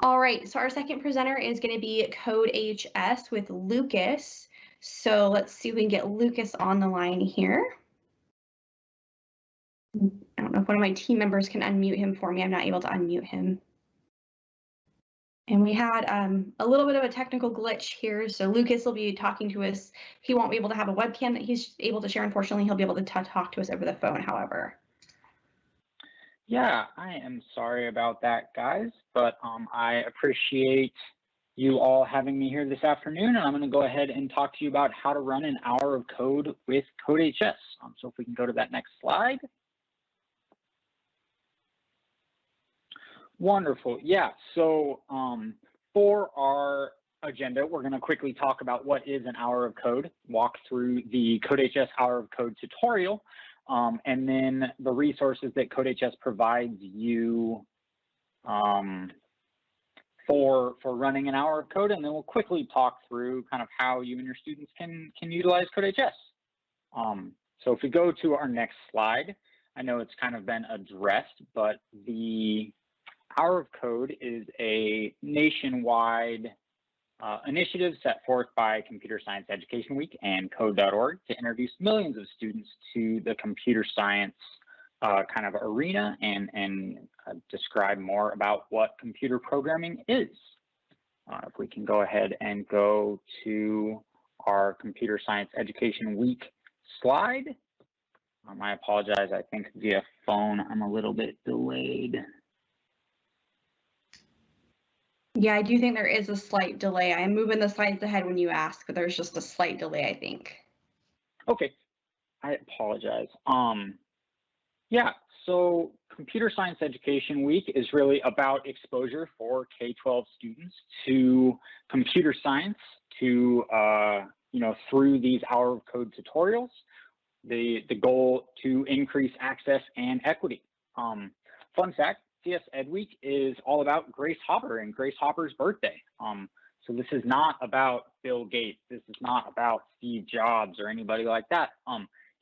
All right, so our second presenter is going to be CodeHS with Lucas. So let's see if we can get Lucas on the line here. I don't know if one of my team members can unmute him for me. I'm not able to unmute him. And we had a little bit of a technical glitch here. So Lucas will be talking to us. He won't be able to have a webcam that he's able to share. Unfortunately, he'll be able to talk to us over the phone, however. Yeah, I am sorry about that, guys, but I appreciate you all having me here this afternoon, and I'm going to go ahead and talk to you about how to run an hour of code with CodeHS. So if we can go to that next slide. Wonderful. Yeah, so for our agenda, we're going to quickly talk about what is an hour of code, walk through the CodeHS hour of code tutorial, and then the resources that CodeHS provides you for running an hour of code, and then we'll quickly talk through kind of how you and your students can utilize CodeHS. So if we go to our next slide, I know it's kind of been addressed, but the Hour of Code is a nationwide initiative set forth by Computer Science Education Week and Code.org to introduce millions of students to the computer science kind of arena and describe more about what computer programming is. If we can go ahead and go to our Computer Science Education Week slide. I apologize, I think via phone I'm a little bit delayed. Yeah, I do think there is a slight delay. I'm moving the slides ahead when you ask, but there's just a slight delay, I think. Okay, I apologize. Yeah, so Computer Science Education Week is really about exposure for K-12 students to computer science, to through these Hour of Code tutorials. The goal to increase access and equity. Fun fact. CS Ed Week is all about Grace Hopper and Grace Hopper's birthday. So this is not about Bill Gates. This is not about Steve Jobs or anybody like that.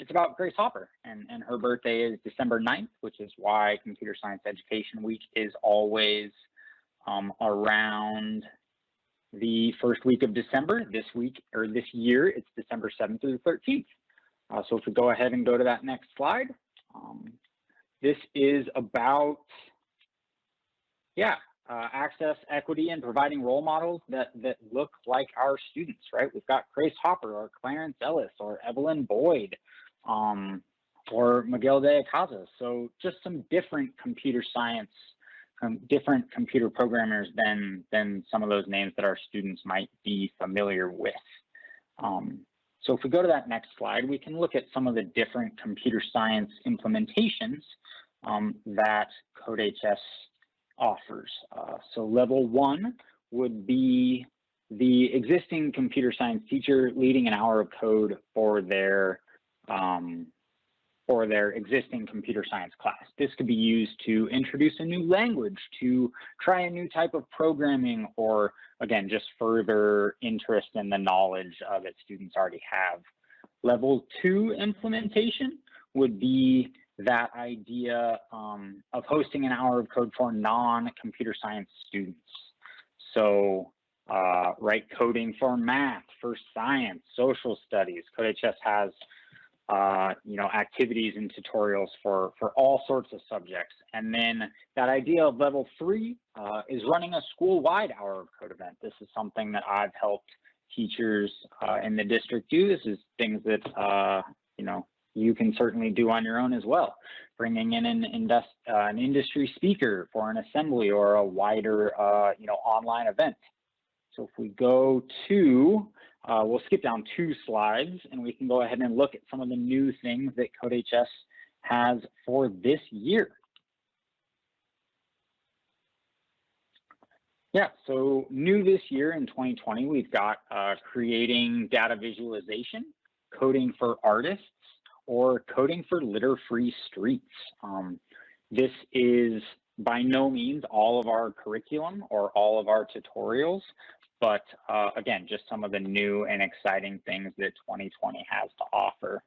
It's about Grace Hopper, and her birthday is December 9th, which is why Computer Science Education Week is always around the first week of December. This year, it's December 7th through the 13th. So if we go ahead and go to that next slide, this is about access, equity, and providing role models that look like our students, right? We've got Grace Hopper or Clarence Ellis or Evelyn Boyd or Miguel de Icaza. So just some different computer science, different computer programmers than some of those names that our students might be familiar with. So if we go to that next slide, we can look at some of the different computer science implementations that CodeHS offers. So level 1 would be the existing computer science teacher leading an hour of code for their existing computer science class. This could be used to introduce a new language, to try a new type of programming, or again, just further interest in the knowledge that students already have. Level 2 implementation would be that idea of hosting an hour of code for non-computer science students. So write coding for math, for science, social studies. CodeHS has activities and tutorials for all sorts of subjects. And then that idea of level 3 is running a school-wide hour of code event. This is something that I've helped teachers in the district do. This is things that you can certainly do on your own as well. Bringing in an industry speaker for an assembly or a wider, online event. So if we go to, we'll skip down 2 slides and we can go ahead and look at some of the new things that CodeHS has for this year. Yeah, so new this year in 2020, we've got creating data visualization, coding for artists, or coding for litter-free streets. This is by no means all of our curriculum or all of our tutorials, but again, just some of the new and exciting things that 2020 has to offer.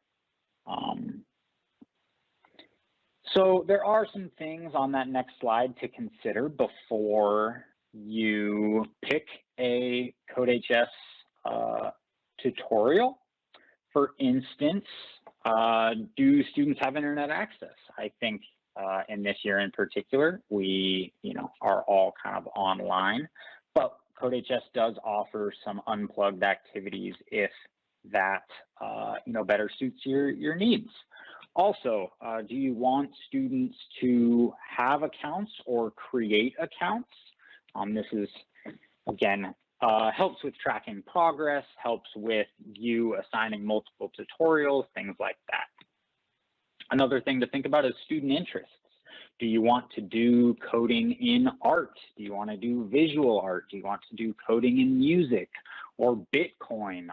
So there are some things on that next slide to consider before you pick a CodeHS tutorial. For instance, do students have internet access? I think in this year in particular, we are all kind of online, but CodeHS does offer some unplugged activities if that better suits your needs. Also, do you want students to have accounts or create accounts? This is, again, helps with tracking progress, helps with you assigning multiple tutorials, things like that. Another thing to think about is student interests. Do you want to do coding in art? Do you want to do visual art? Do you want to do coding in music or Bitcoin,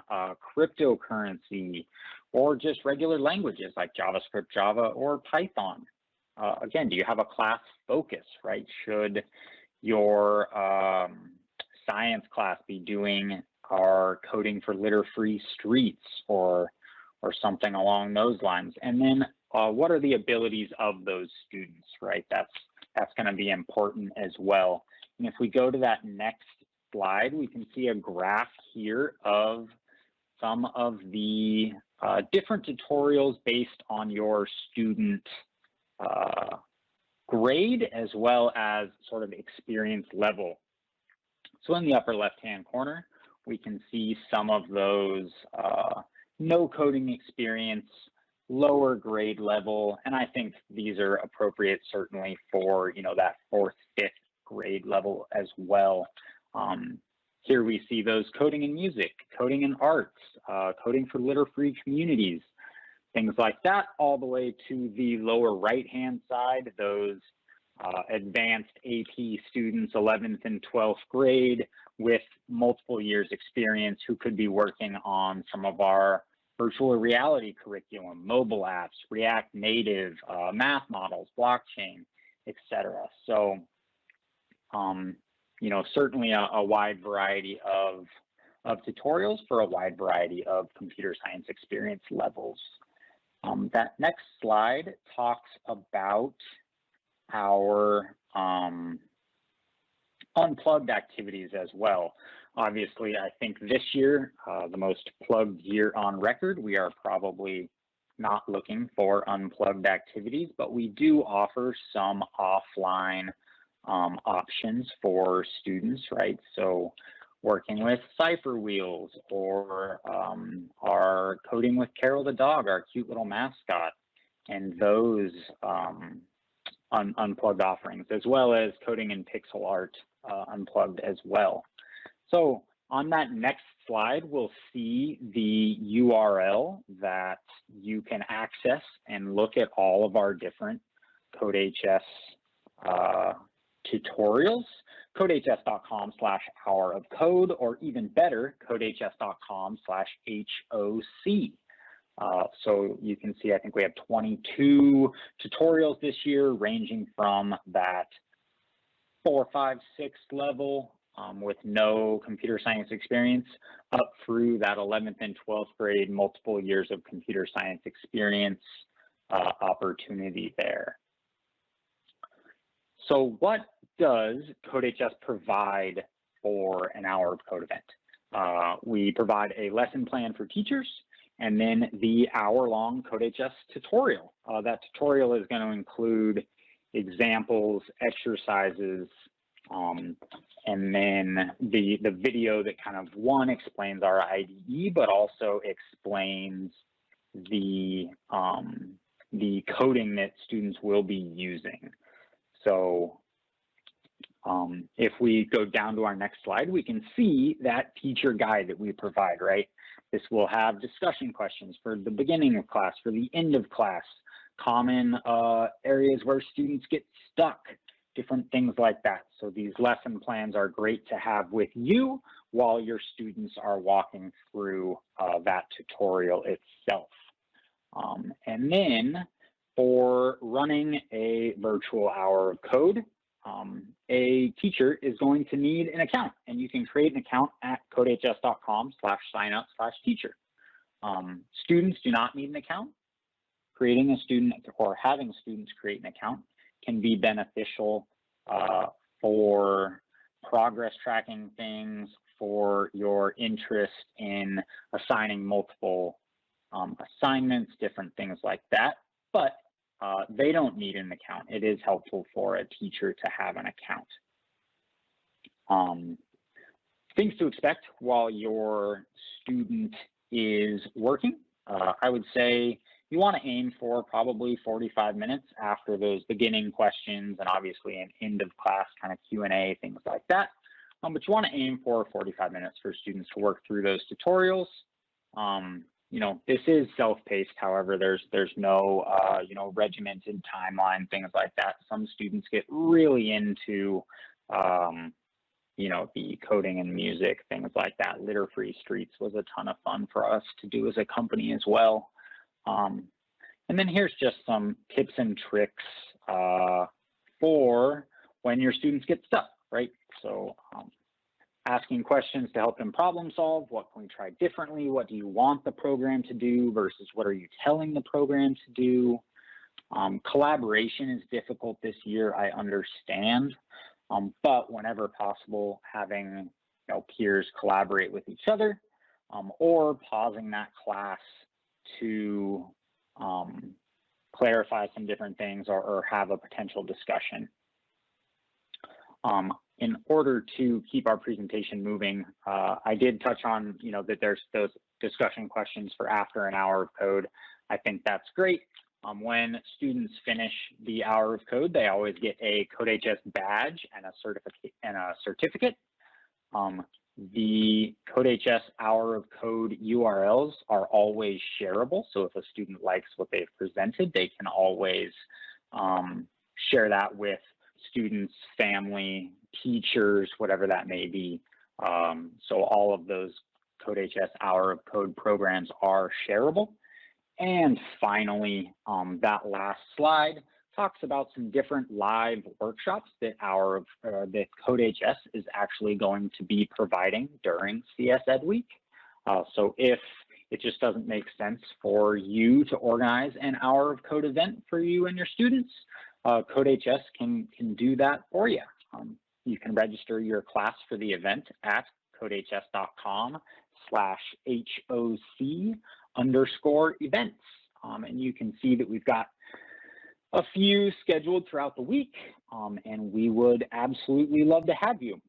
cryptocurrency, or just regular languages like JavaScript, Java, or Python? Again, do you have a class focus, right? Should your science class be doing our coding for litter-free streets or something along those lines? And then what are the abilities of those students, right? That's going to be important as well. And if we go to that next slide, we can see a graph here of some of the different tutorials based on your student grade as well as sort of experience level. So in the upper left-hand corner, we can see some of those no coding experience, lower grade level, and I think these are appropriate certainly for that 4th, 5th grade level as well. Here we see those coding in music, coding in arts, coding for litter-free communities, things like that, all the way to the lower right-hand side, those advanced AP students, 11th and 12th grade with multiple years experience who could be working on some of our virtual reality curriculum, mobile apps, React Native, math models, blockchain, etc. So, certainly a wide variety of tutorials for a wide variety of computer science experience levels. That next slide talks about our unplugged activities as well. Obviously, I think this year, the most plugged year on record, we are probably not looking for unplugged activities, but we do offer some offline options for students, right? So working with cipher wheels or our coding with Carol the dog, our cute little mascot, and those unplugged offerings, as well as coding in pixel art unplugged as well. So on that next slide, we'll see the URL that you can access and look at all of our different CodeHS tutorials, codehs.com/hour-of-code, or even better, codehs.com/HOC. So you can see, I think we have 22 tutorials this year, ranging from that 4, 5, 6 level with no computer science experience up through that 11th and 12th grade, multiple years of computer science experience opportunity there. So what does CodeHS provide for an hour of code event? We provide a lesson plan for teachers and then the hour-long CodeHS tutorial. That tutorial is going to include examples, exercises, and then the video that kind of explains our IDE, but also explains the coding that students will be using. So if we go down to our next slide, we can see that teacher guide that we provide, right? This will have discussion questions for the beginning of class, for the end of class, common areas where students get stuck, different things like that. So these lesson plans are great to have with you while your students are walking through that tutorial itself. And then for running a virtual hour of code, a teacher is going to need an account, and you can create an account at codehs.com/signup/teacher. Students do not need an account. Creating a student or having students create an account can be beneficial for progress tracking things, for your interest in assigning multiple assignments, different things like that, but they don't need an account. It is helpful for a teacher to have an account. Things to expect while your student is working. I would say you want to aim for probably 45 minutes after those beginning questions and obviously an end of class kind of Q&A, things like that. But you want to aim for 45 minutes for students to work through those tutorials. You know, this is self-paced. However, there's no, you know, regimented timeline, things like that. Some students get really into, you know, the coding and music, things like that. Litter-free streets was a ton of fun for us to do as a company as well. And then here's just some tips and tricks for when your students get stuck, right? So asking questions to help them problem solve. What can we try differently? What do you want the program to do versus what are you telling the program to do? Collaboration is difficult this year, I understand. But whenever possible, having peers collaborate with each other, or pausing that class to clarify some different things or have a potential discussion. In order to keep our presentation moving, I did touch on that there's those discussion questions for after an hour of code. I think that's great. When students finish the hour of code, they always get a CodeHS badge and a certificate. The CodeHS hour of code URLs are always shareable. So if a student likes what they've presented, they can always share that with students, family, teachers, whatever that may be. So all of those CodeHS hour of code programs are shareable. And finally, that last slide talks about some different live workshops that that CodeHS is actually going to be providing during CS Ed Week. So if it just doesn't make sense for you to organize an hour of code event for you and your students, CodeHS can do that for you. You can register your class for the event at codehs.com/HOC_events. And you can see that we've got a few scheduled throughout the week, and we would absolutely love to have you.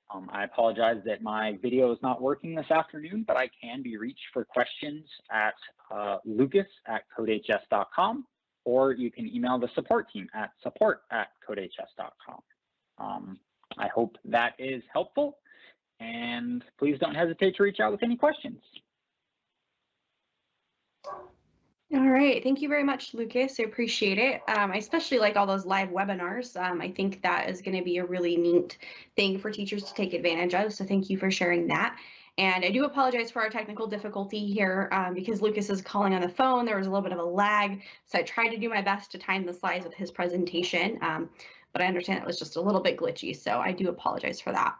I apologize that my video is not working this afternoon, but I can be reached for questions at lucas@codehs.com, or you can email the support team at support@codehs.com. I hope that is helpful, and please don't hesitate to reach out with any questions. All right, thank you very much, Lucas. I appreciate it. I especially like all those live webinars. I think that is going to be a really neat thing for teachers to take advantage of. So thank you for sharing that. And I do apologize for our technical difficulty here because Lucas is calling on the phone. There was a little bit of a lag. So I tried to do my best to time the slides with his presentation, but I understand it was just a little bit glitchy. So I do apologize for that.